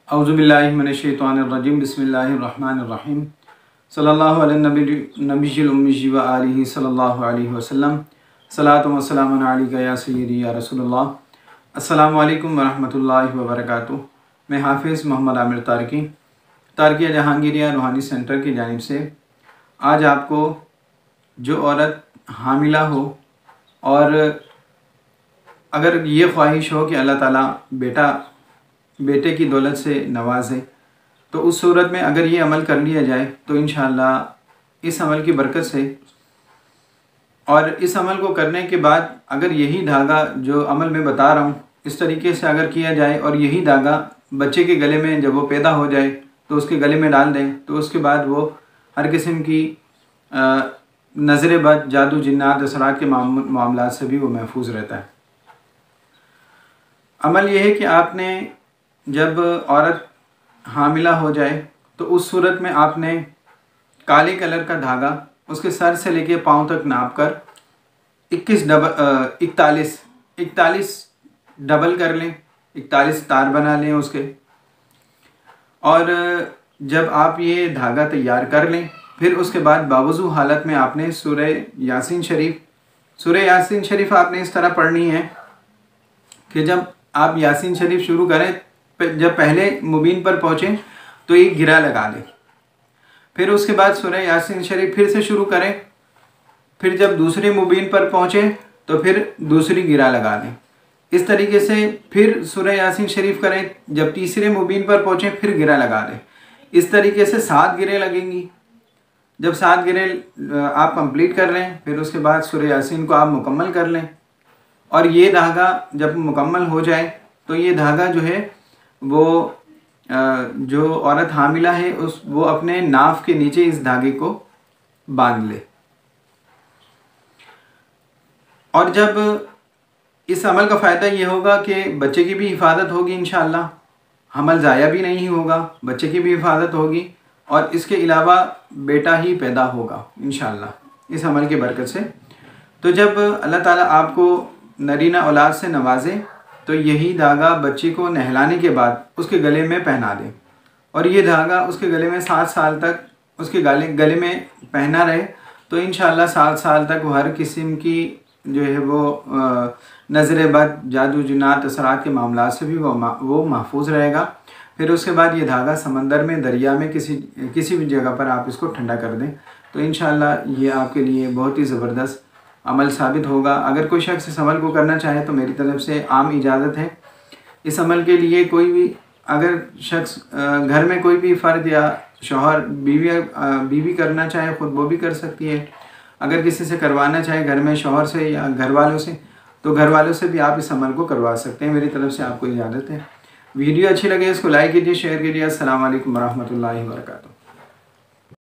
औज़ुबिल्लाहि मिनश्शैतानिर्रजीम बिस्मिल्लाहिर्रहमानिर्रहीम सल्लल्लाहु अला नबिय्यिल उम्मी व आलिहि सल्लल्लाहु अलैहि वसल्लम सलातु व सलामुन अलैका या सय्यदी या रसूलल्लाह। अस्सलामु अलैकुम व रहमतुल्लाहि व बरकातुहू। मैं हाफिज़ मोहम्मद आमिर तारकिया जहांगीरिया रूहानी सेंटर की जानिब से आज आपको जो औरत हामिला हो और अगर ये ख्वाहिश हो कि अल्लाह ताला बेटे की दौलत से नवाजे, तो उस सूरत में अगर ये अमल कर लिया जाए तो इंशाअल्लाह इस अमल की बरकत से और इस अमल को करने के बाद अगर यही धागा जो अमल मैं बता रहा हूँ इस तरीके से अगर किया जाए और यही धागा बच्चे के गले में जब वो पैदा हो जाए तो उसके गले में डाल दें तो उसके बाद वो हर किस्म की नज़र बद, जादू, जिन्नात, असरात के मामलात से भी वो महफूज रहता है। अमल यह है कि आपने जब औरत हामिला हो जाए तो उस सूरत में आपने काले कलर का धागा उसके सर से लेके पाँव तक नाप कर 41 डबल कर लें, 41 तार बना लें उसके। और जब आप ये धागा तैयार कर लें फिर उसके बाद बावुज़ू हालत में आपने सूरह यासीन शरीफ आपने इस तरह पढ़नी है कि जब आप यासीन शरीफ शुरू करें, जब पहले मुबीन पर पहुँचें तो एक गिरा लगा दें, फिर उसके बाद सूरह यासीन शरीफ फिर से शुरू करें, फिर जब दूसरे मुबीन पर पहुँचें तो फिर दूसरी गिरा लगा दें। इस तरीके से फिर सूरह यासीन शरीफ करें, जब तीसरे मुबीन पर पहुँचें फिर गिरा लगा दें। इस तरीके से 7 गिरें लगेंगी। जब 7 गिरें आप कंप्लीट कर लें फिर उसके बाद सूरह यासीन को आप मुकम्मल कर लें। और ये धागा जब मुकम्मल हो जाए तो ये धागा जो है वो जो औरत हामिला है वो अपने नाफ के नीचे इस धागे को बांध ले। और जब इस अमल का फ़ायदा ये होगा कि बच्चे की भी हिफाजत होगी इंशाअल्लाह, हमल ज़ाया भी नहीं होगा, बच्चे की भी हिफाजत होगी और इसके अलावा बेटा ही पैदा होगा इंशाअल्लाह इस अमल की बरकत से। तो जब अल्लाह ताला आपको नरीना औलाद से नवाजे तो यही धागा बच्चे को नहलाने के बाद उसके गले में पहना दें और ये धागा उसके गले में 7 साल तक उसके गले में पहना रहे तो इंशाअल्लाह 7 साल तक वो हर किस्म की जो है वो नज़र बद, जादू, जिन्नात, असरात के मामलात से भी वो महफूज रहेगा। फिर उसके बाद ये धागा समंदर में, दरिया में, किसी भी जगह पर आप इसको ठंडा कर दें तो इंशाअल्लाह ये आपके लिए बहुत ही ज़बरदस्त अमल साबित होगा। अगर कोई शख्स इस अमल को करना चाहे तो मेरी तरफ से आम इजाज़त है। इस अमल के लिए कोई भी अगर शख्स घर में कोई भी फ़र्द या शौहर बीवी करना चाहे ख़ुद वो भी कर सकती है। अगर किसी से करवाना चाहे घर में शौहर से या घर वालों से तो घर वालों से भी आप इस अमल को करवा सकते हैं। मेरी तरफ से आपको इजाज़त है। वीडियो अच्छी लगे इसको लाइक कीजिए, शेयर कीजिए। अस्सलाम वालेकुम व रहमतुल्लाहि व बरकातुहू।